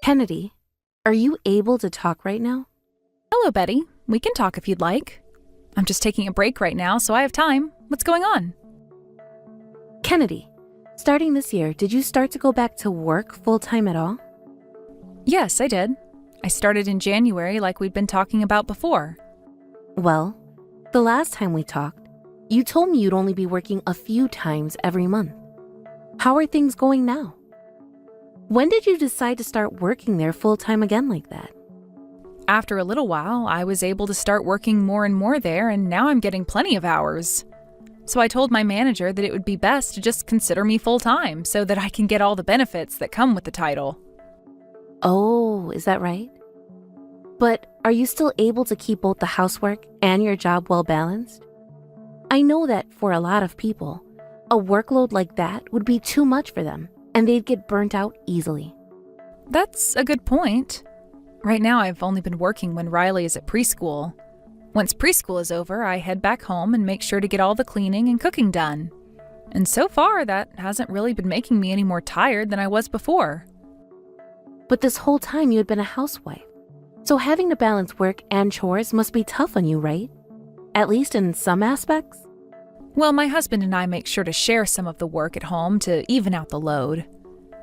Kennedy, are you able to talk right now? Hello, Betty. We can talk if you'd like. I'm just taking a break right now, so I have time. What's going on? Kennedy, starting this year, did you start to go back to work full-time at all? Yes, I did. I started in January like we'd been talking about before. Well, the last time we talked, you told me you'd only be working a few times every month. How are things going now? When did you decide to start working there full-time again like that? After a little while, I was able to start working more and more there, and now I'm getting plenty of hours. So I told my manager that it would be best to just consider me full-time so that I can get all the benefits that come with the title. Oh, is that right? But are you still able to keep both the housework and your job well balanced? I know that for a lot of people, a workload like that would be too much for them, and they'd get burnt out easily. That's a good point. Right now, I've only been working when Riley is at preschool. Once preschool is over, I head back home and make sure to get all the cleaning and cooking done. And so far, that hasn't really been making me any more tired than I was before. But this whole time you had been a housewife, so having to balance work and chores must be tough on you, right? At least in some aspects? Well, my husband and I make sure to share some of the work at home to even out the load.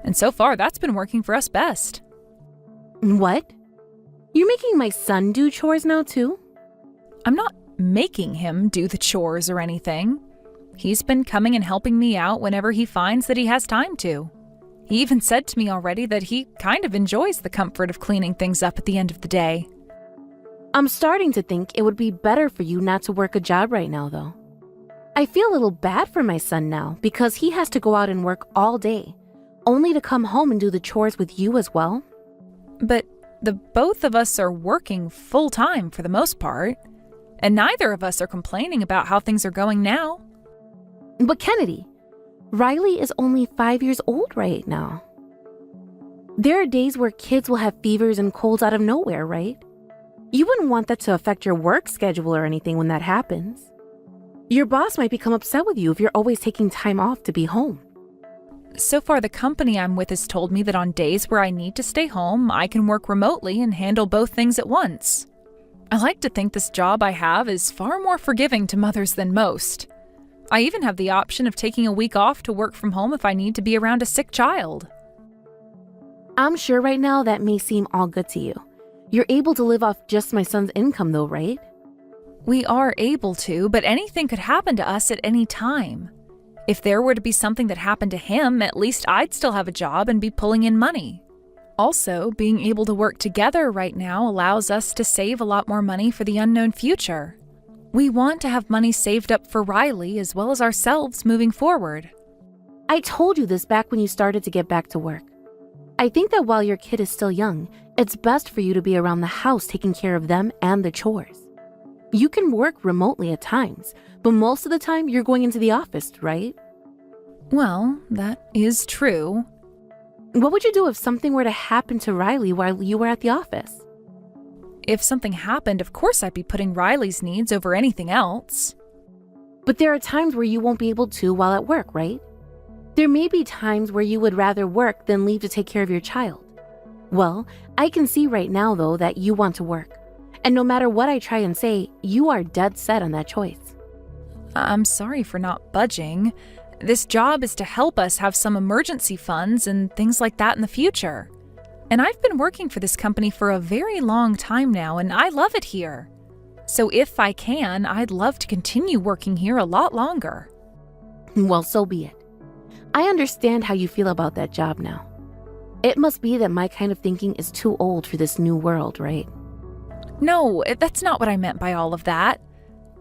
And so far, that's been working for us best. What? You're making my son do chores now too? I'm not making him do the chores or anything. He's been coming and helping me out whenever he finds that he has time to. He even said to me already that he kind of enjoys the comfort of cleaning things up at the end of the day. I'm starting to think it would be better for you not to work a job right now, though. I feel a little bad for my son now because he has to go out and work all day, only to come home and do the chores with you as well. But the both of us are working full-time for the most part, and neither of us are complaining about how things are going now. But Kennedy, Riley is only 5 years old right now. There are days where kids will have fevers and colds out of nowhere, right? You wouldn't want that to affect your work schedule or anything when that happens. Your boss might become upset with you if you're always taking time off to be home. So far, the company I'm with has told me that on days where I need to stay home, I can work remotely and handle both things at once. I like to think this job I have is far more forgiving to mothers than most. I even have the option of taking a week off to work from home if I need to be around a sick child. I'm sure right now that may seem all good to you. You're able to live off just my son's income though, right? We are able to, but anything could happen to us at any time. If there were to be something that happened to him, at least I'd still have a job and be pulling in money. Also, being able to work together right now allows us to save a lot more money for the unknown future. We want to have money saved up for Riley as well as ourselves moving forward. I told you this back when you started to get back to work. I think that while your kid is still young, it's best for you to be around the house taking care of them and the chores. You can work remotely at times, but most of the time you're going into the office, right? Well, that is true. What would you do if something were to happen to Riley while you were at the office? If something happened, of course I'd be putting Riley's needs over anything else. But there are times where you won't be able to while at work, right? There may be times where you would rather work than leave to take care of your child. Well, I can see right now, though, that you want to work. And no matter what I try and say, you are dead set on that choice. I'm sorry for not budging. This job is to help us have some emergency funds and things like that in the future. And I've been working for this company for a very long time now, and I love it here. So if I can, I'd love to continue working here a lot longer. Well, so be it. I understand how you feel about that job now. It must be that my kind of thinking is too old for this new world, right? No, that's not what I meant by all of that.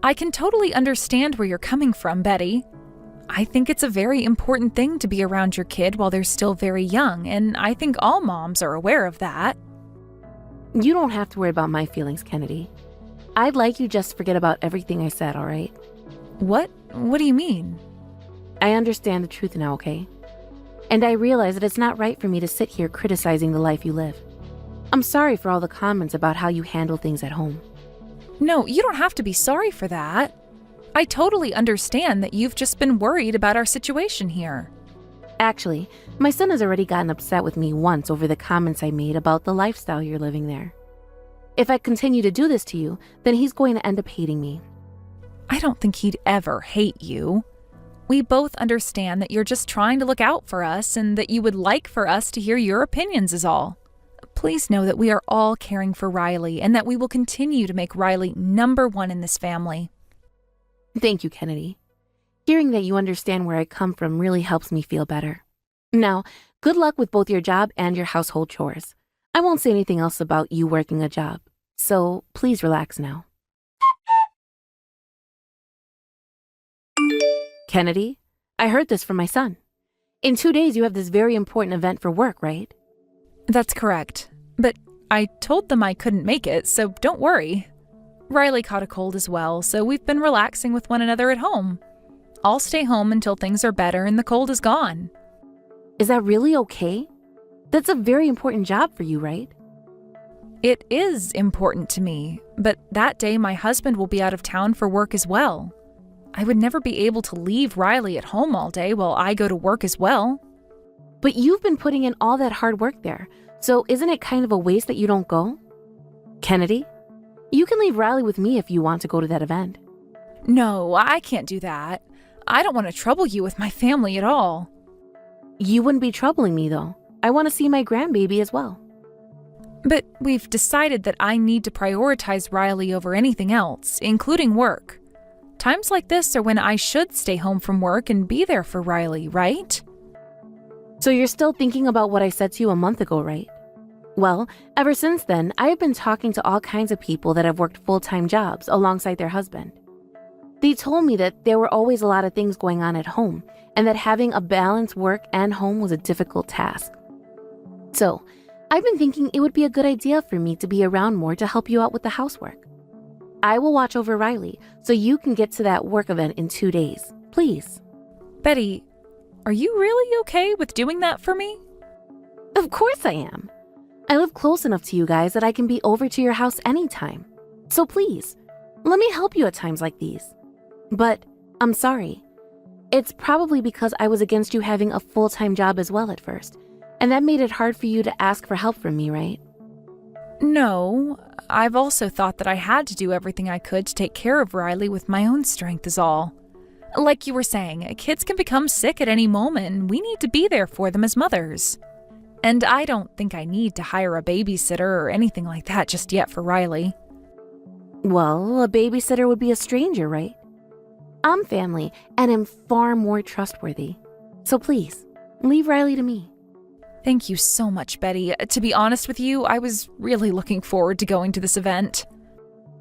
I can totally understand where you're coming from, Betty. I think it's a very important thing to be around your kid while they're still very young, and I think all moms are aware of that. You don't have to worry about my feelings, Kennedy. I'd like you just to forget about everything I said, all right? What? What do you mean? I understand the truth now, okay? And I realize that it's not right for me to sit here criticizing the life you live. I'm sorry for all the comments about how you handle things at home. No, you don't have to be sorry for that. I totally understand that you've just been worried about our situation here. Actually, my son has already gotten upset with me once over the comments I made about the lifestyle you're living there. If I continue to do this to you, then he's going to end up hating me. I don't think he'd ever hate you. We both understand that you're just trying to look out for us and that you would like for us to hear your opinions is all. Please know that we are all caring for Riley and that we will continue to make Riley number one in this family. Thank you, Kennedy. Hearing that you understand where I come from really helps me feel better. Now, good luck with both your job and your household chores. I won't say anything else about you working a job, so please relax now. Kennedy, I heard this from my son. In 2 days, you have this very important event for work, right? That's correct. But I told them I couldn't make it, so don't worry. Riley caught a cold as well, so we've been relaxing with one another at home. I'll stay home until things are better and the cold is gone. Is that really okay? That's a very important job for you, right? It is important to me, but that day my husband will be out of town for work as well. I would never be able to leave Riley at home all day while I go to work as well. But you've been putting in all that hard work there, so isn't it kind of a waste that you don't go? Kennedy, you can leave Riley with me if you want to go to that event. No, I can't do that. I don't want to trouble you with my family at all. You wouldn't be troubling me, though. I want to see my grandbaby as well. But we've decided that I need to prioritize Riley over anything else, including work. Times like this are when I should stay home from work and be there for Riley, right? So you're still thinking about what I said to you a month ago, right? Well, ever since then, I have been talking to all kinds of people that have worked full-time jobs alongside their husband. They told me that there were always a lot of things going on at home and that having a balanced work and home was a difficult task. So, I've been thinking it would be a good idea for me to be around more to help you out with the housework. I will watch over Riley so you can get to that work event in 2 days. Please. Betty, are you really okay with doing that for me? Of course I am. I live close enough to you guys that I can be over to your house anytime. So please, let me help you at times like these. But I'm sorry. It's probably because I was against you having a full-time job as well at first, and that made it hard for you to ask for help from me, right? No, I've also thought that I had to do everything I could to take care of Riley with my own strength is all. Like you were saying, kids can become sick at any moment and we need to be there for them as mothers. And I don't think I need to hire a babysitter or anything like that just yet for Riley. Well, a babysitter would be a stranger, right? I'm family and am far more trustworthy. So please, leave Riley to me. Thank you so much, Betty. To be honest with you, I was really looking forward to going to this event.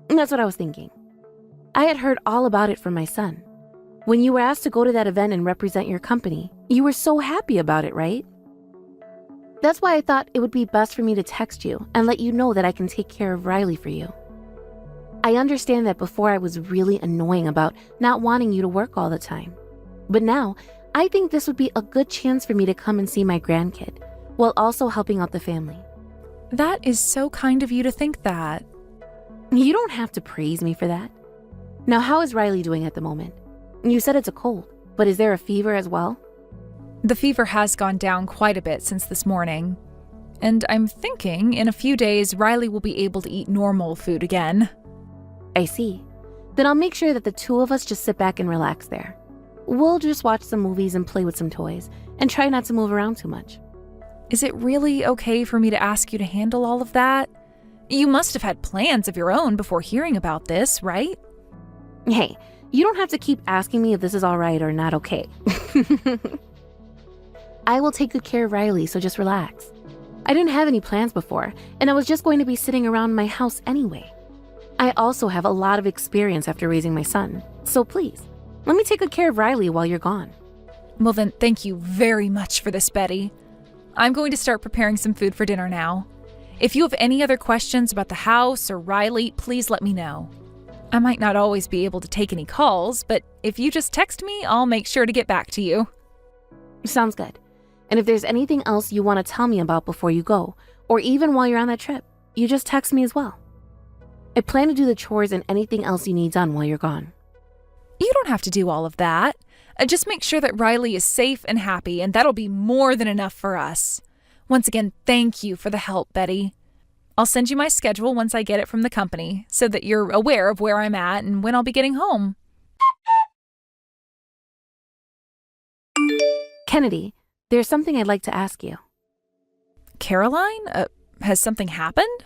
That's what I was thinking. I had heard all about it from my son. When you were asked to go to that event and represent your company, you were so happy about it, right? That's why I thought it would be best for me to text you and let you know that I can take care of Riley for you. I understand that before I was really annoying about not wanting you to work all the time. But now, I think this would be a good chance for me to come and see my grandkid, while also helping out the family. That is so kind of you to think that. You don't have to praise me for that. Now, how is Riley doing at the moment? You said it's a cold, but is there a fever as well? The fever has gone down quite a bit since this morning. And I'm thinking in a few days Riley will be able to eat normal food again. I see. Then I'll make sure that the two of us just sit back and relax there. We'll just watch some movies and play with some toys, and try not to move around too much. Is it really okay for me to ask you to handle all of that? You must have had plans of your own before hearing about this, right? Hey, you don't have to keep asking me if this is all right or not okay. I will take good care of Riley, so just relax. I didn't have any plans before, and I was just going to be sitting around my house anyway. I also have a lot of experience after raising my son, so please, let me take good care of Riley while you're gone. Well then, thank you very much for this, Betty. I'm going to start preparing some food for dinner now. If you have any other questions about the house or Riley, please let me know. I might not always be able to take any calls, but if you just text me, I'll make sure to get back to you. Sounds good. And if there's anything else you want to tell me about before you go, or even while you're on that trip, you just text me as well. I plan to do the chores and anything else you need done while you're gone. You don't have to do all of that. Just make sure that Riley is safe and happy, and that'll be more than enough for us. Once again, thank you for the help, Betty. I'll send you my schedule once I get it from the company so that you're aware of where I'm at and when I'll be getting home. Kennedy, there's something I'd like to ask you. Caroline, has something happened?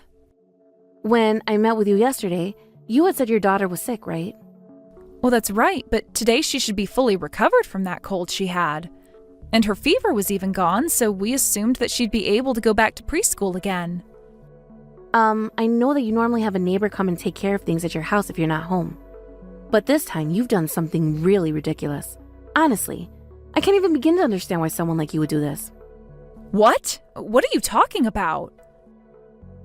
When I met with you yesterday, you had said your daughter was sick, right? Well, that's right, but today she should be fully recovered from that cold she had. And her fever was even gone, so we assumed that she'd be able to go back to preschool again. I know that you normally have a neighbor come and take care of things at your house if you're not home. But this time, you've done something really ridiculous. Honestly, I can't even begin to understand why someone like you would do this. What? What are you talking about?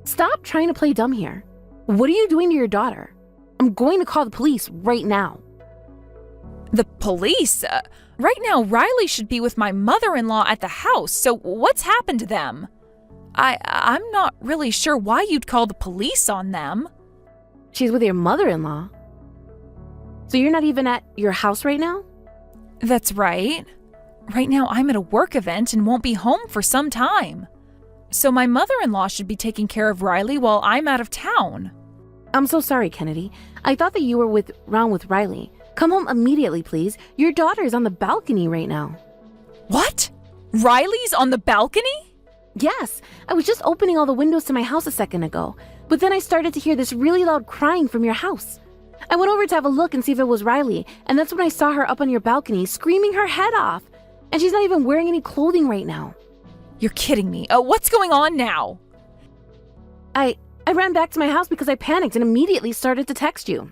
Stop trying to play dumb here. What are you doing to your daughter? I'm going to call the police right now. The police? Right now, Riley should be with my mother-in-law at the house, so what's happened to them? I'm not really sure why you'd call the police on them. She's with your mother-in-law. So you're not even at your house right now? That's right. Right now, I'm at a work event and won't be home for some time. So my mother-in-law should be taking care of Riley while I'm out of town. I'm so sorry, Kennedy. I thought that you were around with Riley. Come home immediately, please. Your daughter is on the balcony right now. What? Riley's on the balcony? Yes, I was just opening all the windows to my house a second ago, but then I started to hear this really loud crying from your house. I went over to have a look and see if it was Riley, and that's when I saw her up on your balcony screaming her head off. And she's not even wearing any clothing right now. You're kidding me. What's going on now? I ran back to my house because I panicked and immediately started to text you.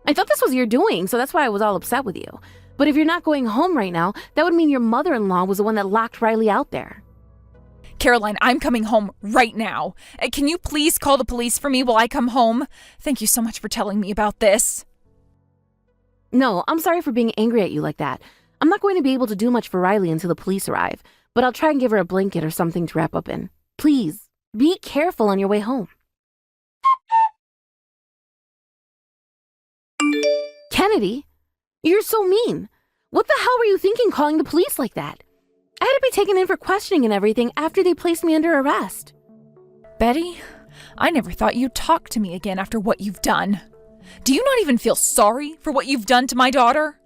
I thought this was your doing, so that's why I was all upset with you. But if you're not going home right now, that would mean your mother-in-law was the one that locked Riley out there. Caroline, I'm coming home right now. Can you please call the police for me while I come home? Thank you so much for telling me about this. No, I'm sorry for being angry at you like that. I'm not going to be able to do much for Riley until the police arrive, but I'll try and give her a blanket or something to wrap up in. Please, be careful on your way home. Kennedy, you're so mean. What the hell were you thinking calling the police like that? I had to be taken in for questioning and everything after they placed me under arrest. Betty, I never thought you'd talk to me again after what you've done. Do you not even feel sorry for what you've done to my daughter?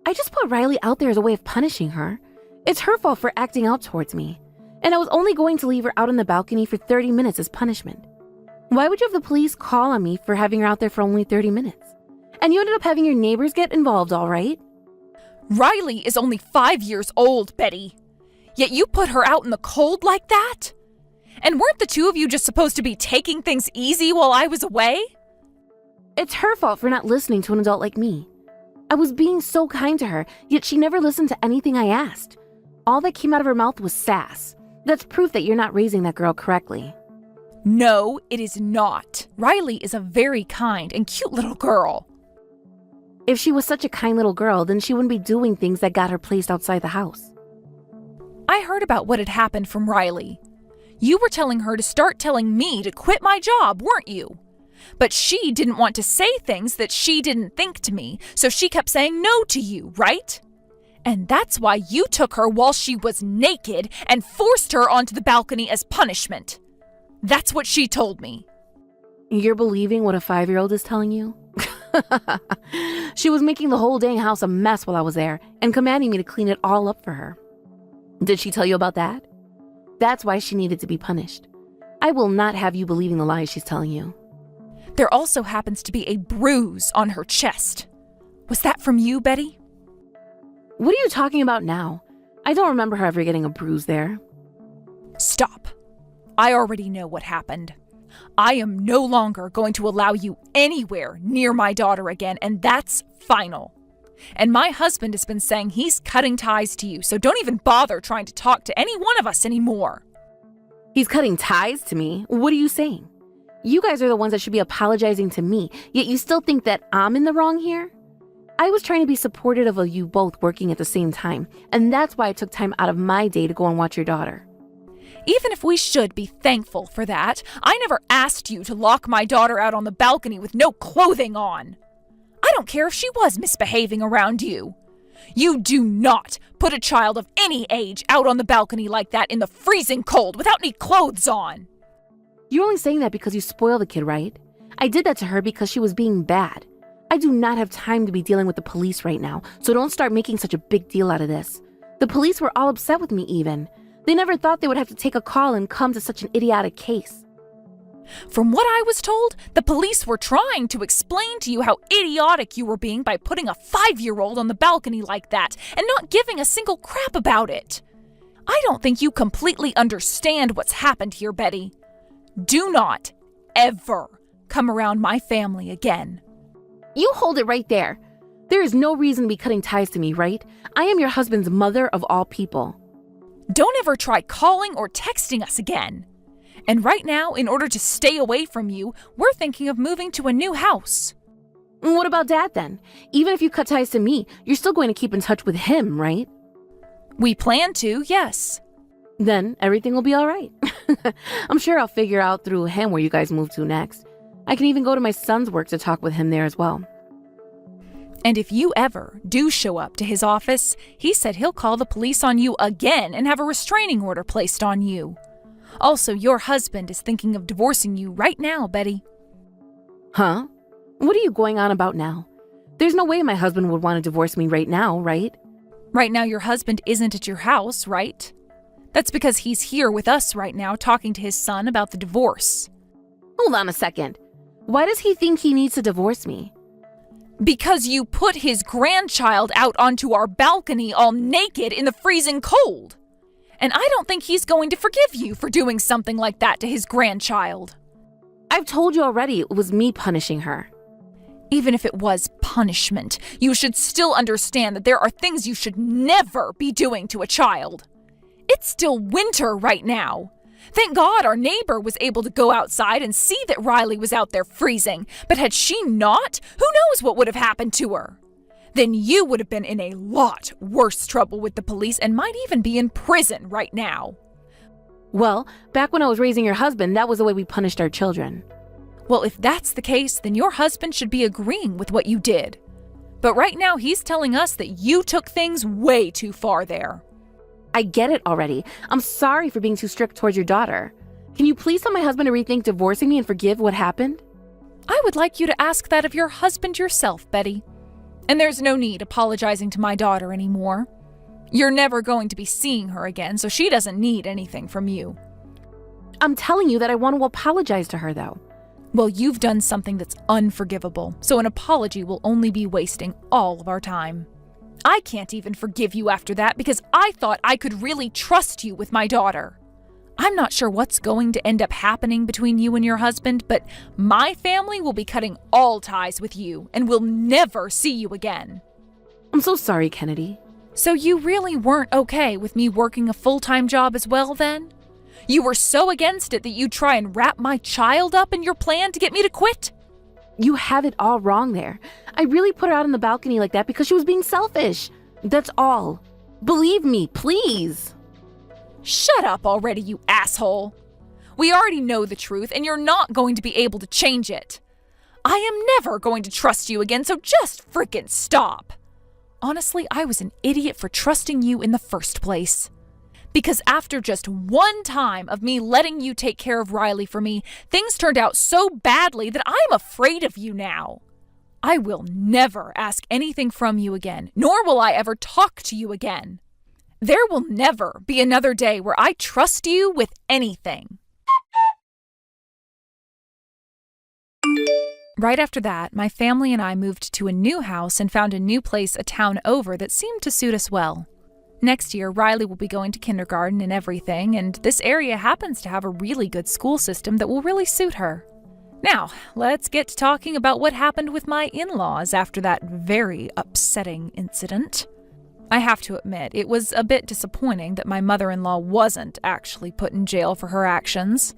I just put Riley out there as a way of punishing her. It's her fault for acting out towards me. And I was only going to leave her out on the balcony for 30 minutes as punishment. Why would you have the police call on me for having her out there for only 30 minutes? And you ended up having your neighbors get involved, all right? Riley is only 5 years old, Betty. Yet you put her out in the cold like that? And weren't the two of you just supposed to be taking things easy while I was away? It's her fault for not listening to an adult like me. I was being so kind to her, yet she never listened to anything I asked. All that came out of her mouth was sass. That's proof that you're not raising that girl correctly. No, it is not. Riley is a very kind and cute little girl. If she was such a kind little girl, then she wouldn't be doing things that got her placed outside the house. I heard about what had happened from Riley. You were telling her to start telling me to quit my job, weren't you? But she didn't want to say things that she didn't think to me, so she kept saying no to you, right? And that's why you took her while she was naked and forced her onto the balcony as punishment. That's what she told me. You're believing what a 5-year-old is telling you? She was making the whole dang house a mess while I was there and commanding me to clean it all up for her. Did she tell you about that? That's why she needed to be punished. I will not have you believing the lies she's telling you. There also happens to be a bruise on her chest. Was that from you, Betty? What are you talking about now? I don't remember her ever getting a bruise there. Stop. I already know what happened. I am no longer going to allow you anywhere near my daughter again, and that's final. And my husband has been saying he's cutting ties to you, so don't even bother trying to talk to any one of us anymore. He's cutting ties to me? What are you saying? You guys are the ones that should be apologizing to me, yet you still think that I'm in the wrong here? I was trying to be supportive of you both working at the same time, and that's why I took time out of my day to go and watch your daughter. Even if we should be thankful for that, I never asked you to lock my daughter out on the balcony with no clothing on. I don't care if she was misbehaving around you. You do not put a child of any age out on the balcony like that in the freezing cold without any clothes on. You're only saying that because you spoil the kid, right? I did that to her because she was being bad. I do not have time to be dealing with the police right now, so don't start making such a big deal out of this. The police were all upset with me even. They never thought they would have to take a call and come to such an idiotic case. From what I was told, the police were trying to explain to you how idiotic you were being by putting a 5-year-old on the balcony like that and not giving a single crap about it. I don't think you completely understand what's happened here, Betty. Do not, ever, come around my family again. You hold it right there. There is no reason to be cutting ties to me, right? I am your husband's mother of all people. Don't ever try calling or texting us again. And right now, in order to stay away from you, we're thinking of moving to a new house. What about Dad then? Even if you cut ties to me, you're still going to keep in touch with him, right? We plan to, yes. Then everything will be all right. I'm sure I'll figure out through him where you guys move to next. I can even go to my son's work to talk with him there as well. And if you ever do show up to his office, he said he'll call the police on you again and have a restraining order placed on you. Also, your husband is thinking of divorcing you right now, Betty. Huh? What are you going on about now? There's no way my husband would want to divorce me right now, right? Right now, your husband isn't at your house, right? That's because he's here with us right now talking to his son about the divorce. Hold on a second. Why does he think he needs to divorce me? Because you put his grandchild out onto our balcony all naked in the freezing cold. And I don't think he's going to forgive you for doing something like that to his grandchild. I've told you already it was me punishing her. Even if it was punishment, you should still understand that there are things you should never be doing to a child. It's still winter right now. Thank God our neighbor was able to go outside and see that Riley was out there freezing. But had she not, who knows what would have happened to her? Then you would have been in a lot worse trouble with the police and might even be in prison right now. Well, back when I was raising your husband, that was the way we punished our children. Well, if that's the case, then your husband should be agreeing with what you did. But right now, he's telling us that you took things way too far there. I get it already. I'm sorry for being too strict towards your daughter. Can you please tell my husband to rethink divorcing me and forgive what happened? I would like you to ask that of your husband yourself, Betty. And there's no need apologizing to my daughter anymore. You're never going to be seeing her again, so she doesn't need anything from you. I'm telling you that I want to apologize to her, though. Well, you've done something that's unforgivable, so an apology will only be wasting all of our time. I can't even forgive you after that because I thought I could really trust you with my daughter. I'm not sure what's going to end up happening between you and your husband, but my family will be cutting all ties with you and will never see you again. I'm so sorry, Kennedy. So you really weren't okay with me working a full-time job as well then? You were so against it that you'd try and wrap my child up in your plan to get me to quit? You have it all wrong there. I really put her out on the balcony like that because she was being selfish. That's all. Believe me, please. Shut up already, you asshole. We already know the truth, and you're not going to be able to change it. I am never going to trust you again, so just frickin' stop. Honestly, I was an idiot for trusting you in the first place. Because after just one time of me letting you take care of Riley for me, things turned out so badly that I'm afraid of you now. I will never ask anything from you again, nor will I ever talk to you again. There will never be another day where I trust you with anything. Right after that, my family and I moved to a new house and found a new place a town over that seemed to suit us well. Next year, Riley will be going to kindergarten and everything, and this area happens to have a really good school system that will really suit her. Now, let's get to talking about what happened with my in-laws after that very upsetting incident. I have to admit, it was a bit disappointing that my mother-in-law wasn't actually put in jail for her actions.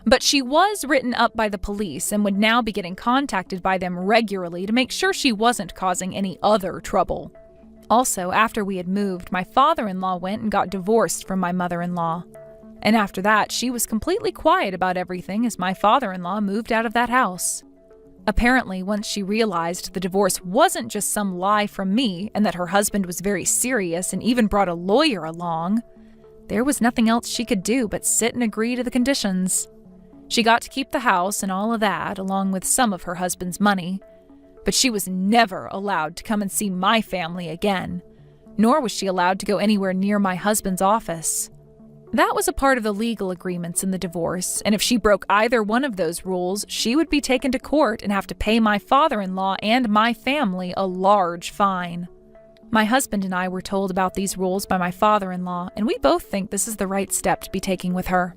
But she was written up by the police and would now be getting contacted by them regularly to make sure she wasn't causing any other trouble. Also, after we had moved, my father-in-law went and got divorced from my mother-in-law. And after that, she was completely quiet about everything as my father-in-law moved out of that house. Apparently, once she realized the divorce wasn't just some lie from me and that her husband was very serious and even brought a lawyer along, there was nothing else she could do but sit and agree to the conditions. She got to keep the house and all of that, along with some of her husband's money, but she was never allowed to come and see my family again, nor was she allowed to go anywhere near my husband's office. That was a part of the legal agreements in the divorce, and if she broke either one of those rules, she would be taken to court and have to pay my father-in-law and my family a large fine. My husband and I were told about these rules by my father-in-law, and we both think this is the right step to be taking with her.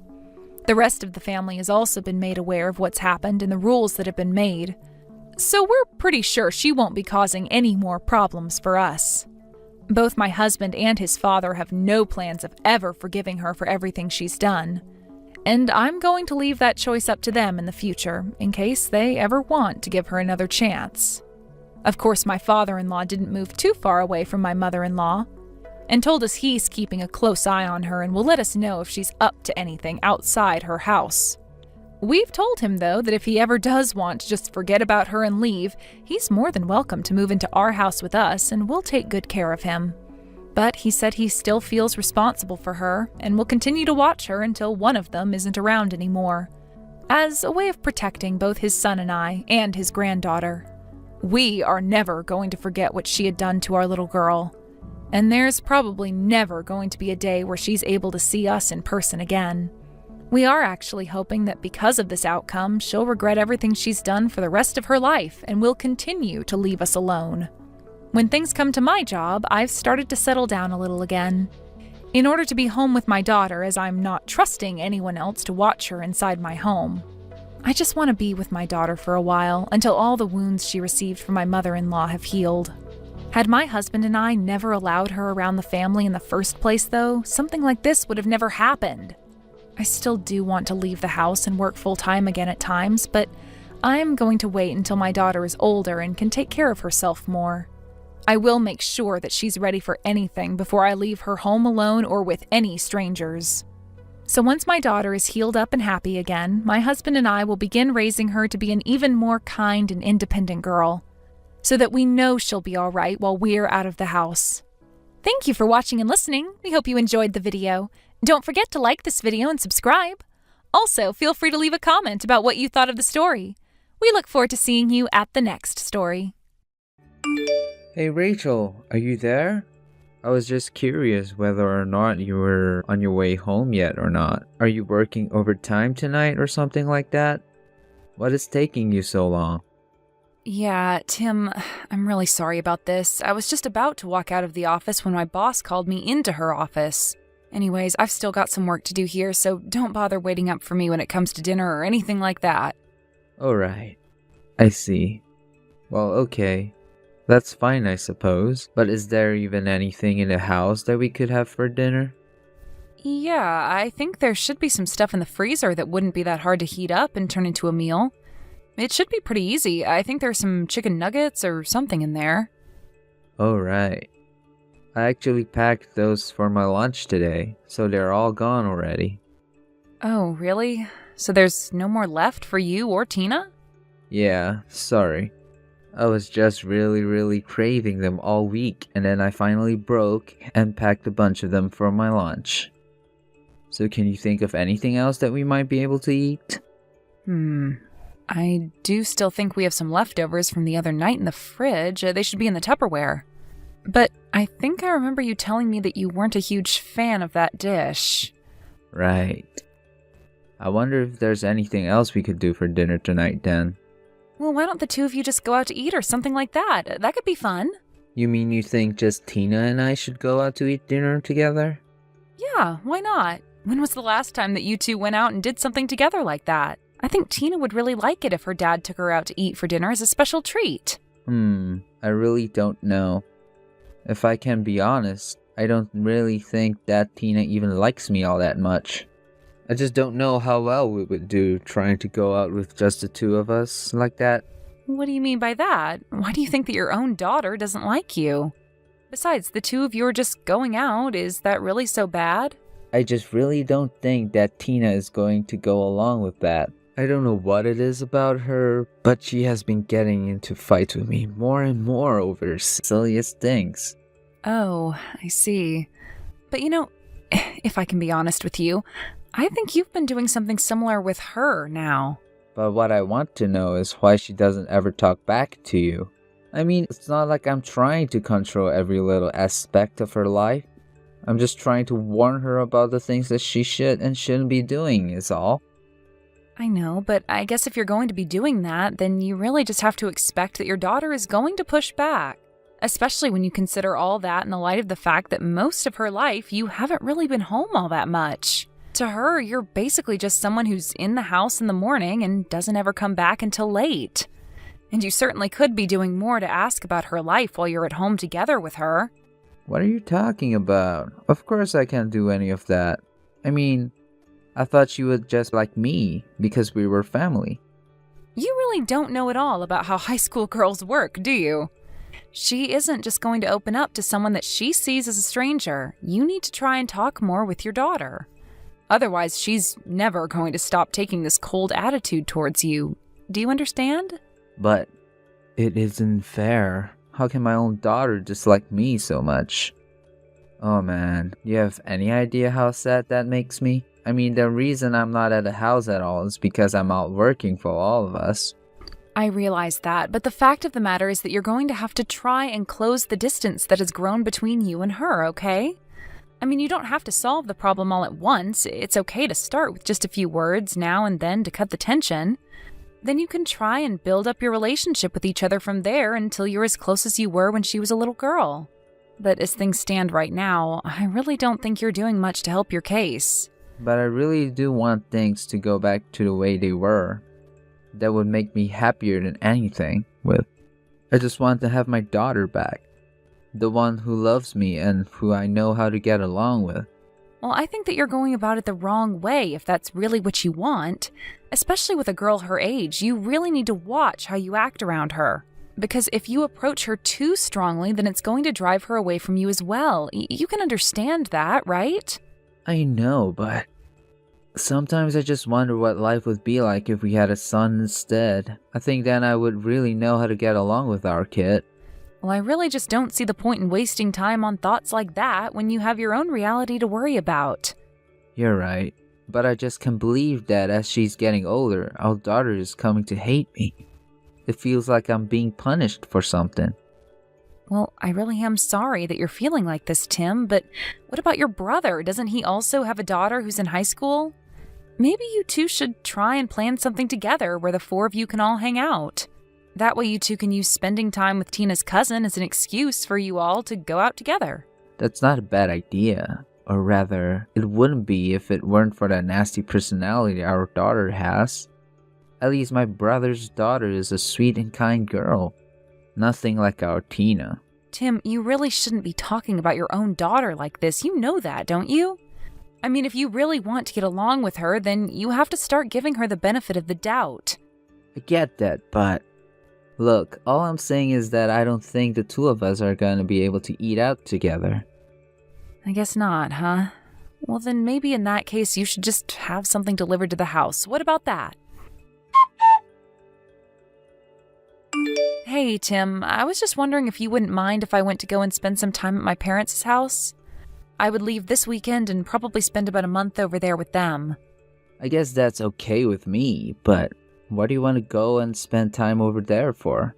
The rest of the family has also been made aware of what's happened and the rules that have been made, so we're pretty sure she won't be causing any more problems for us. Both my husband and his father have no plans of ever forgiving her for everything she's done, and I'm going to leave that choice up to them in the future, in case they ever want to give her another chance. Of course, my father-in-law didn't move too far away from my mother-in-law, and told us he's keeping a close eye on her and will let us know if she's up to anything outside her house. We've told him, though, that if he ever does want to just forget about her and leave, he's more than welcome to move into our house with us, and we'll take good care of him. But he said he still feels responsible for her, and will continue to watch her until one of them isn't around anymore, as a way of protecting both his son and I, and his granddaughter. We are never going to forget what she had done to our little girl, and there's probably never going to be a day where she's able to see us in person again. We are actually hoping that because of this outcome, she'll regret everything she's done for the rest of her life and will continue to leave us alone. When things come to my job, I've started to settle down a little again. In order to be home with my daughter, as I'm not trusting anyone else to watch her inside my home. I just want to be with my daughter for a while until all the wounds she received from my mother-in-law have healed. Had my husband and I never allowed her around the family in the first place, though, something like this would have never happened. I still do want to leave the house and work full-time again at times, but I'm going to wait until my daughter is older and can take care of herself more. I will make sure that she's ready for anything before I leave her home alone or with any strangers. So once my daughter is healed up and happy again, my husband and I will begin raising her to be an even more kind and independent girl, so that we know she'll be all right while we're out of the house. Thank you for watching and listening. We hope you enjoyed the video. Don't forget to like this video and subscribe. Also, feel free to leave a comment about what you thought of the story. We look forward to seeing you at the next story. Hey Rachel, are you there? I was just curious whether or not you were on your way home yet or not. Are you working overtime tonight or something like that? What is taking you so long? Yeah, Tim, I'm really sorry about this. I was just about to walk out of the office when my boss called me into her office. Anyways, I've still got some work to do here, so don't bother waiting up for me when it comes to dinner or anything like that. Alright, I see. Well, okay. That's fine, I suppose. But is there even anything in the house that we could have for dinner? Yeah, I think there should be some stuff in the freezer that wouldn't be that hard to heat up and turn into a meal. It should be pretty easy. I think there's some chicken nuggets or something in there. Alright. I actually packed those for my lunch today, so they're all gone already. Oh, really? So there's no more left for you or Tina? Yeah, sorry. I was just really craving them all week, and then I finally broke and packed a bunch of them for my lunch. So can you think of anything else that we might be able to eat? I do still think we have some leftovers from the other night in the fridge. They should be in the Tupperware. But I think I remember you telling me that you weren't a huge fan of that dish. Right. I wonder if there's anything else we could do for dinner tonight then. Well, why don't the two of you just go out to eat or something like that? That could be fun. You mean you think just Tina and I should go out to eat dinner together? Yeah, why not? When was the last time that you two went out and did something together like that? I think Tina would really like it if her dad took her out to eat for dinner as a special treat. I really don't know. If I can be honest, I don't really think that Tina even likes me all that much. I just don't know how well we would do trying to go out with just the two of us like that. What do you mean by that? Why do you think that your own daughter doesn't like you? Besides, the two of you are just going out. Is that really so bad? I just really don't think that Tina is going to go along with that. I don't know what it is about her, but she has been getting into fights with me more and more over the silliest things. Oh, I see. But if I can be honest with you, I think you've been doing something similar with her now. But what I want to know is why she doesn't ever talk back to you. I mean, it's not like I'm trying to control every little aspect of her life. I'm just trying to warn her about the things that she should and shouldn't be doing, is all. I know, but I guess if you're going to be doing that, then you really just have to expect that your daughter is going to push back. Especially when you consider all that in the light of the fact that most of her life you haven't really been home all that much. To her, you're basically just someone who's in the house in the morning and doesn't ever come back until late. And you certainly could be doing more to ask about her life while you're at home together with her. What are you talking about? Of course I can't do any of that. I mean, I thought she would just like me because we were family. You really don't know at all about how high school girls work, do you? She isn't just going to open up to someone that she sees as a stranger. You need to try and talk more with your daughter. Otherwise, she's never going to stop taking this cold attitude towards you. Do you understand? But it isn't fair. How can my own daughter dislike me so much? Oh man, you have any idea how sad that makes me? I mean, the reason I'm not at the house at all is because I'm out working for all of us. I realize that, but the fact of the matter is that you're going to have to try and close the distance that has grown between you and her, okay? I mean, you don't have to solve the problem all at once. It's okay to start with just a few words now and then to cut the tension. Then you can try and build up your relationship with each other from there until you're as close as you were when she was a little girl. But as things stand right now, I really don't think you're doing much to help your case. But I really do want things to go back to the way they were. That would make me happier than anything with. I just want to have my daughter back. The one who loves me and who I know how to get along with. Well, I think that you're going about it the wrong way if that's really what you want. Especially with a girl her age, you really need to watch how you act around her. Because if you approach her too strongly, then it's going to drive her away from you as well. You can understand that, right? I know, but sometimes I just wonder what life would be like if we had a son instead. I think then I would really know how to get along with our kid. Well, I really just don't see the point in wasting time on thoughts like that when you have your own reality to worry about. You're right, but I just can't believe that as she's getting older, our daughter is coming to hate me. It feels like I'm being punished for something. Well, I really am sorry that you're feeling like this, Tim, but what about your brother? Doesn't he also have a daughter who's in high school? Maybe you two should try and plan something together where the four of you can all hang out. That way you two can use spending time with Tina's cousin as an excuse for you all to go out together. That's not a bad idea. Or rather, it wouldn't be if it weren't for that nasty personality our daughter has. At least my brother's daughter is a sweet and kind girl. Nothing like our Tina. Tim, you really shouldn't be talking about your own daughter like this. You know that, don't you? I mean, if you really want to get along with her, then you have to start giving her the benefit of the doubt. I get that, but look, all I'm saying is that I don't think the two of us are gonna be able to eat out together. I guess not, huh? Well, then maybe in that case you should just have something delivered to the house. What about that? Hey, Tim, I was just wondering if you wouldn't mind if I went to go and spend some time at my parents' house. I would leave this weekend and probably spend about a month over there with them. I guess that's okay with me, but why do you want to go and spend time over there for?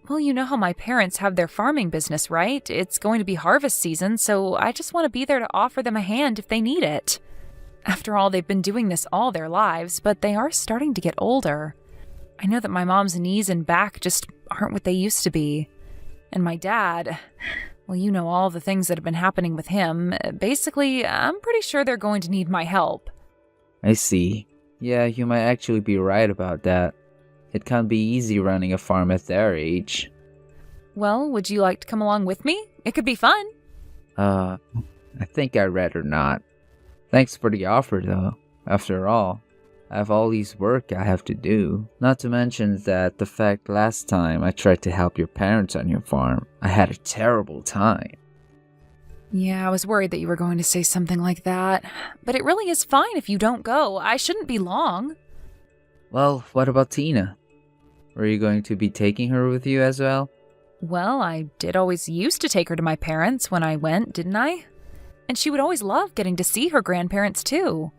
Well, you know how my parents have their farming business, right? It's going to be harvest season, so I just want to be there to offer them a hand if they need it. After all, they've been doing this all their lives, but they are starting to get older. I know that my mom's knees and back just aren't what they used to be. And my dad, well, you know all the things that have been happening with him. Basically, I'm pretty sure they're going to need my help. I see. Yeah, you might actually be right about that. It can't be easy running a farm at their age. Well, would you like to come along with me? It could be fun. I think I'd rather not. Thanks for the offer, though. After all, I have all these work I have to do. Not to mention that the fact last time I tried to help your parents on your farm, I had a terrible time. Yeah, I was worried that you were going to say something like that. But it really is fine if you don't go. I shouldn't be long. Well, what about Tina? Were you going to be taking her with you as well? Well, I did always used to take her to my parents when I went, didn't I? And she would always love getting to see her grandparents too.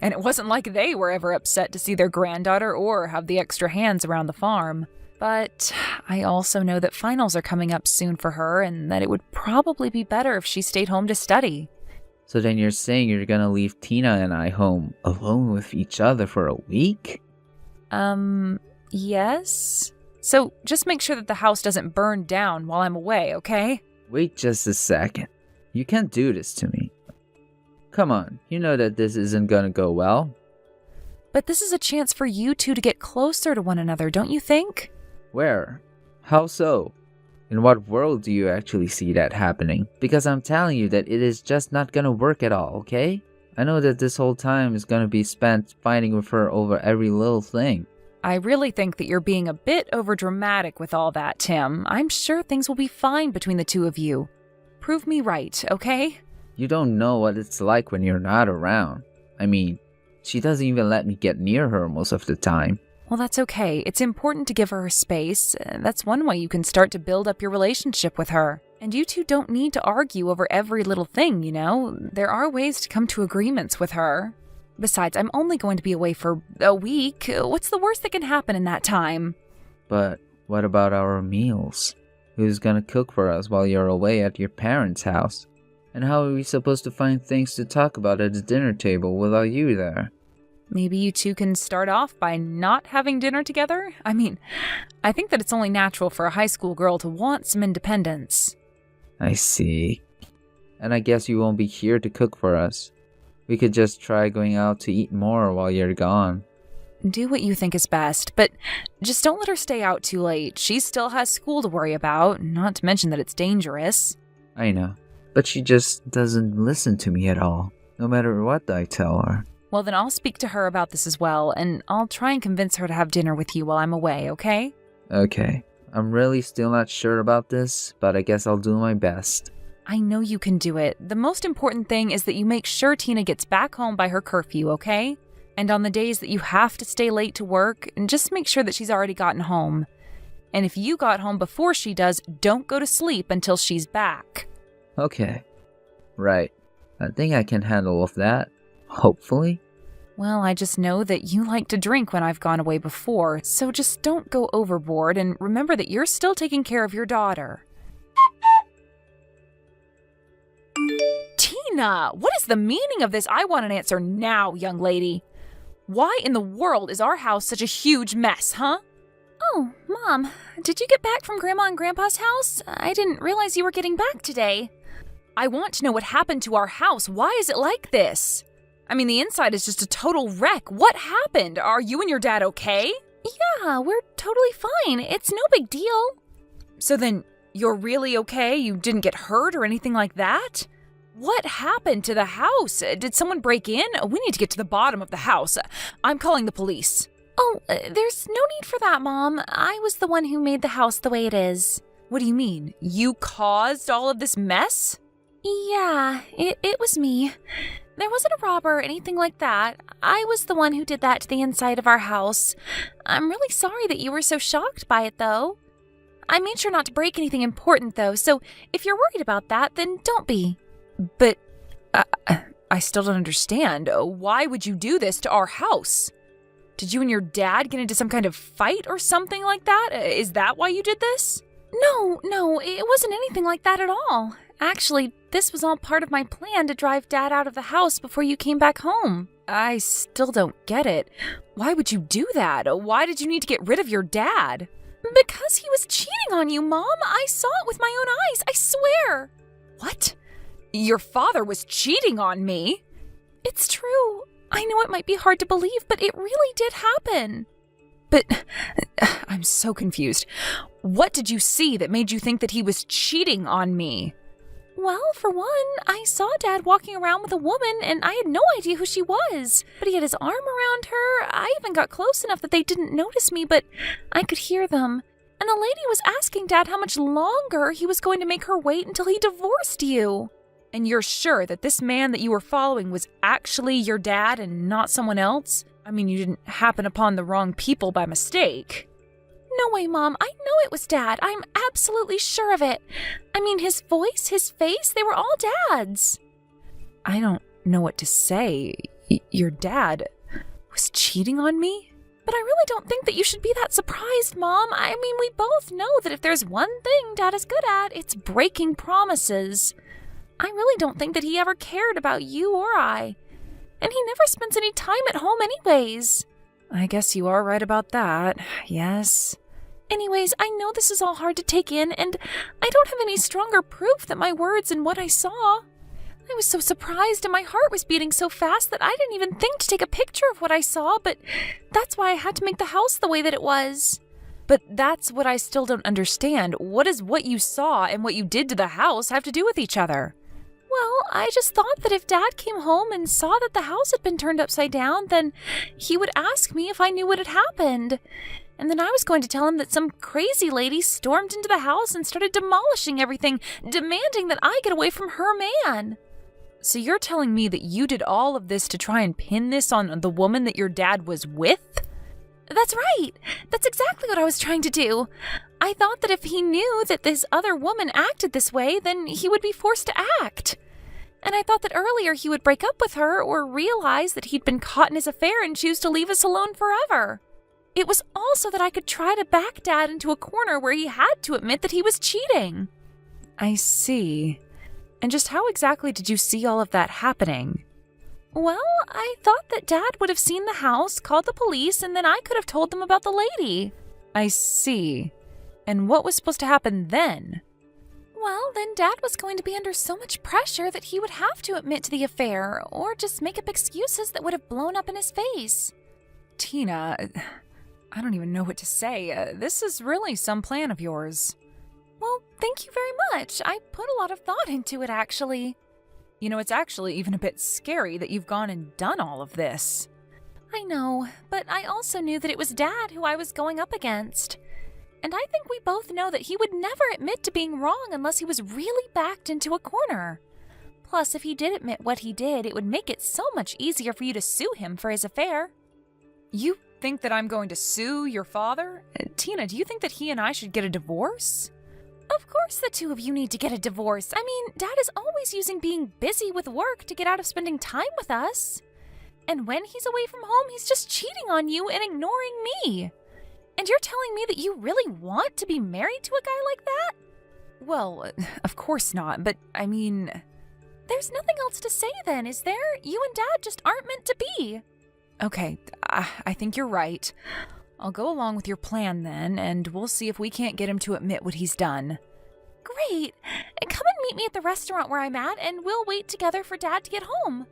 And it wasn't like they were ever upset to see their granddaughter or have the extra hands around the farm. But I also know that finals are coming up soon for her and that it would probably be better if she stayed home to study. So then you're saying you're gonna leave Tina and I home alone with each other for a week? Yes? So just make sure that the house doesn't burn down while I'm away, okay? Wait just a second. You can't do this to me. Come on, you know that this isn't gonna go well. But this is a chance for you two to get closer to one another, don't you think? Where? How so? In what world do you actually see that happening? Because I'm telling you that it is just not gonna work at all, okay? I know that this whole time is gonna be spent fighting with her over every little thing. I really think that you're being a bit overdramatic with all that, Tim. I'm sure things will be fine between the two of you. Prove me right, okay? You don't know what it's like when you're not around. I mean, she doesn't even let me get near her most of the time. Well, that's okay. It's important to give her space. That's one way you can start to build up your relationship with her. And you two don't need to argue over every little thing, you know? There are ways to come to agreements with her. Besides, I'm only going to be away for a week. What's the worst that can happen in that time? But what about our meals? Who's gonna cook for us while you're away at your parents' house? And how are we supposed to find things to talk about at the dinner table without you there? Maybe you two can start off by not having dinner together? I mean, I think that it's only natural for a high school girl to want some independence. I see. And I guess you won't be here to cook for us. We could just try going out to eat more while you're gone. Do what you think is best, but just don't let her stay out too late. She still has school to worry about, not to mention that it's dangerous. I know, but she just doesn't listen to me at all, no matter what I tell her. Well, then I'll speak to her about this as well, and I'll try and convince her to have dinner with you while I'm away, okay? Okay. I'm really still not sure about this, but I guess I'll do my best. I know you can do it. The most important thing is that you make sure Tina gets back home by her curfew, okay? And on the days that you have to stay late to work, just make sure that she's already gotten home. And if you got home before she does, don't go to sleep until she's back. Okay. Right. I think I can handle with that. Hopefully. Well, I just know that you like to drink when I've gone away before, so just don't go overboard and remember that you're still taking care of your daughter. Tina, what is the meaning of this? I want an answer now, young lady. Why in the world is our house such a huge mess, huh? Oh, Mom, did you get back from Grandma and Grandpa's house? I didn't realize you were getting back today. I want to know what happened to our house. Why is it like this? I mean, the inside is just a total wreck. What happened? Are you and your dad okay? Yeah, we're totally fine. It's no big deal. So then, you're really okay? You didn't get hurt or anything like that? What happened to the house? Did someone break in? We need to get to the bottom of the house. I'm calling the police. Oh, there's no need for that, Mom. I was the one who made the house the way it is. What do you mean? You caused all of this mess? Yeah, it was me. There wasn't a robber or anything like that. I was the one who did that to the inside of our house. I'm really sorry that you were so shocked by it, though. I made sure not to break anything important, though, so if you're worried about that, then don't be. But I still don't understand. Why would you do this to our house? Did you and your dad get into some kind of fight or something like that? Is that why you did this? No, it wasn't anything like that at all. Actually, this was all part of my plan to drive Dad out of the house before you came back home. I still don't get it. Why would you do that? Why did you need to get rid of your dad? Because he was cheating on you, Mom. I saw it with my own eyes, I swear. What? Your father was cheating on me? It's true. I know it might be hard to believe, but it really did happen. But I'm so confused. What did you see that made you think that he was cheating on me? Well, for one, I saw Dad walking around with a woman, and I had no idea who she was. But he had his arm around her. I even got close enough that they didn't notice me, but I could hear them. And the lady was asking Dad how much longer he was going to make her wait until he divorced you. And you're sure that this man that you were following was actually your dad and not someone else? I mean, you didn't happen upon the wrong people by mistake. No way, Mom. I know it was Dad. I'm absolutely sure of it. I mean, his voice, his face, they were all Dad's. I don't know what to say. Your dad was cheating on me? But I really don't think that you should be that surprised, Mom. I mean, we both know that if there's one thing Dad is good at, it's breaking promises. I really don't think that he ever cared about you or I. And he never spends any time at home anyways. I guess you are right about that, yes. Anyways, I know this is all hard to take in, and I don't have any stronger proof that my words and what I saw. I was so surprised and my heart was beating so fast that I didn't even think to take a picture of what I saw, but that's why I had to make the house the way that it was. But that's what I still don't understand. What does what you saw and what you did to the house have to do with each other? Well, I just thought that if Dad came home and saw that the house had been turned upside down, then he would ask me if I knew what had happened. And then I was going to tell him that some crazy lady stormed into the house and started demolishing everything, demanding that I get away from her man. So you're telling me that you did all of this to try and pin this on the woman that your dad was with? That's right. That's exactly what I was trying to do. I thought that if he knew that this other woman acted this way, then he would be forced to act. And I thought that earlier he would break up with her or realize that he'd been caught in his affair and choose to leave us alone forever. It was also that I could try to back Dad into a corner where he had to admit that he was cheating. I see. And just how exactly did you see all of that happening? Well, I thought that Dad would have seen the house, called the police, and then I could have told them about the lady. I see. And what was supposed to happen then? Well, then Dad was going to be under so much pressure that he would have to admit to the affair, or just make up excuses that would have blown up in his face. Tina, I don't even know what to say. This is really some plan of yours. Well, thank you very much. I put a lot of thought into it, actually. You know, it's actually even a bit scary that you've gone and done all of this. I know, but I also knew that it was Dad who I was going up against. And I think we both know that he would never admit to being wrong unless he was really backed into a corner. Plus, if he did admit what he did, it would make it so much easier for you to sue him for his affair. You think that I'm going to sue your father? Tina, do you think that he and I should get a divorce? Of course the two of you need to get a divorce. I mean, Dad is always using being busy with work to get out of spending time with us. And when he's away from home, he's just cheating on you and ignoring me. And you're telling me that you really want to be married to a guy like that? Well, of course not, but I mean... There's nothing else to say then, is there? You and Dad just aren't meant to be. Okay, I think you're right. I'll go along with your plan then, and we'll see if we can't get him to admit what he's done. Great. Come and meet me at the restaurant where I'm at, and we'll wait together for Dad to get home.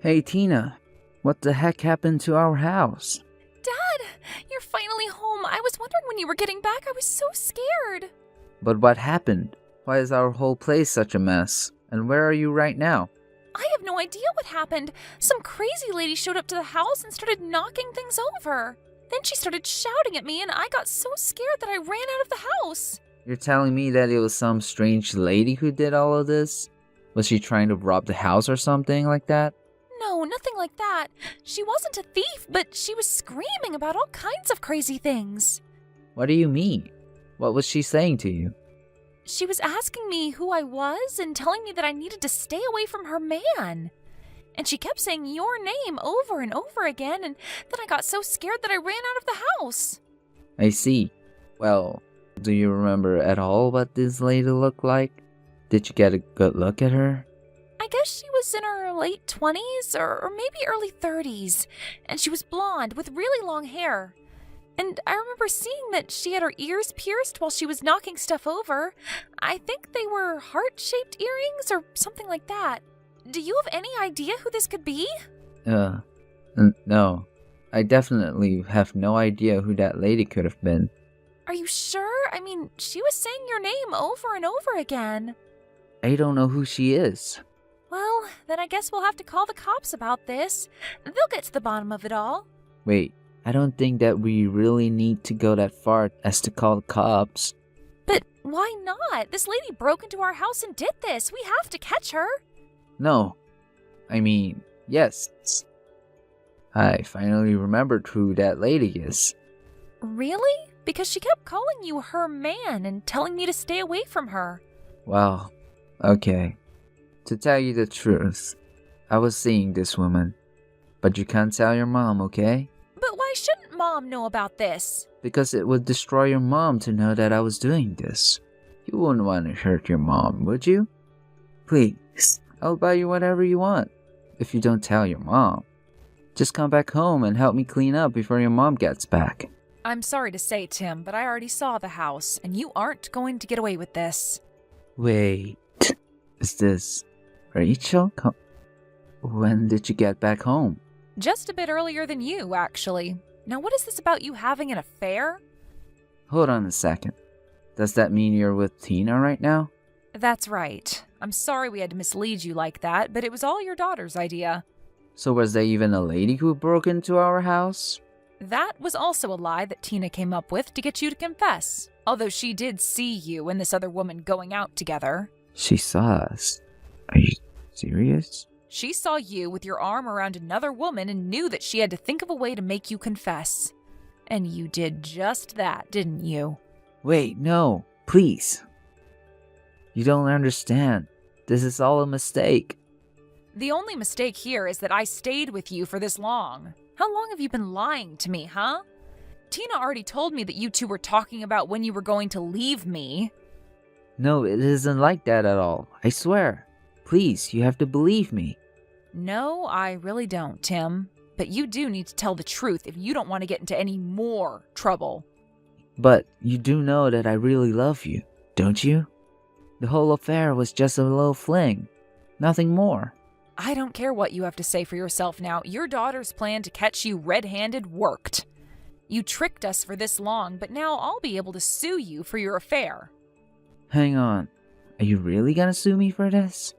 Hey, Tina. What the heck happened to our house? Dad, you're finally home. I was wondering when you were getting back. I was so scared. But what happened? Why is our whole place such a mess? And where are you right now? I have no idea what happened. Some crazy lady showed up to the house and started knocking things over. Then she started shouting at me, and I got so scared that I ran out of the house. You're telling me that it was some strange lady who did all of this? Was she trying to rob the house or something like that? No, nothing like that. She wasn't a thief, but she was screaming about all kinds of crazy things. What do you mean? What was she saying to you? She was asking me who I was and telling me that I needed to stay away from her man. And she kept saying your name over and over again, and then I got so scared that I ran out of the house. I see. Well, do you remember at all what this lady looked like? Did you get a good look at her? I guess she was in her late 20s or maybe early 30s, and she was blonde with really long hair. And I remember seeing that she had her ears pierced while she was knocking stuff over. I think they were heart-shaped earrings or something like that. Do you have any idea who this could be? No. I definitely have no idea who that lady could have been. Are you sure? I mean, she was saying your name over and over again. I don't know who she is. Well, then I guess we'll have to call the cops about this. They'll get to the bottom of it all. Wait, I don't think that we really need to go that far as to call the cops. But why not? This lady broke into our house and did this. We have to catch her. No. I mean, yes. I finally remembered who that lady is. Really? Because she kept calling you her man and telling you to stay away from her. Well, okay. To tell you the truth, I was seeing this woman. But you can't tell your mom, okay? But why shouldn't Mom know about this? Because it would destroy your mom to know that I was doing this. You wouldn't want to hurt your mom, would you? Please, I'll buy you whatever you want. If you don't tell your mom. Just come back home and help me clean up before your mom gets back. I'm sorry to say, Tim, but I already saw the house, and you aren't going to get away with this. Wait, is this Rachel? When did you get back home? Just a bit earlier than you, actually. Now, what is this about you having an affair? Hold on a second. Does that mean you're with Tina right now? That's right. I'm sorry we had to mislead you like that, but it was all your daughter's idea. So was there even a lady who broke into our house? That was also a lie that Tina came up with to get you to confess, although she did see you and this other woman going out together. She saw us. Are you serious? She saw you with your arm around another woman and knew that she had to think of a way to make you confess. And you did just that, didn't you? Wait, no, please. You don't understand. This is all a mistake. The only mistake here is that I stayed with you for this long. How long have you been lying to me, huh? Tina already told me that you two were talking about when you were going to leave me. No, it isn't like that at all. I swear. Please, you have to believe me. No, I really don't, Tim. But you do need to tell the truth if you don't want to get into any more trouble. But you do know that I really love you, don't you? The whole affair was just a little fling. Nothing more. I don't care what you have to say for yourself now. Your daughter's plan to catch you red-handed worked. You tricked us for this long, but now I'll be able to sue you for your affair. Hang on. Are you really gonna sue me for this?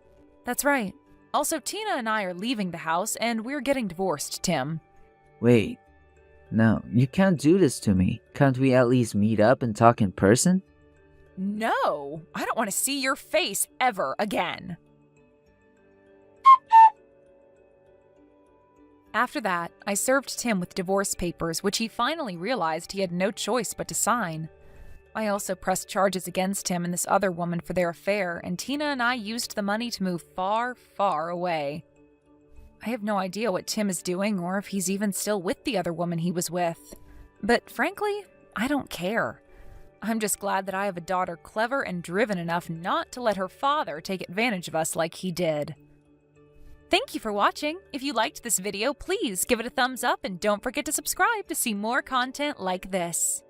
That's right. Also, Tina and I are leaving the house, and we're getting divorced, Tim. Wait. No, you can't do this to me. Can't we at least meet up and talk in person? No! I don't want to see your face ever again. After that, I served Tim with divorce papers, which he finally realized he had no choice but to sign. I also pressed charges against him and this other woman for their affair, and Tina and I used the money to move far, far away. I have no idea what Tim is doing or if he's even still with the other woman he was with. But frankly, I don't care. I'm just glad that I have a daughter clever and driven enough not to let her father take advantage of us like he did. Thank you for watching. If you liked this video, please give it a thumbs up and don't forget to subscribe to see more content like this.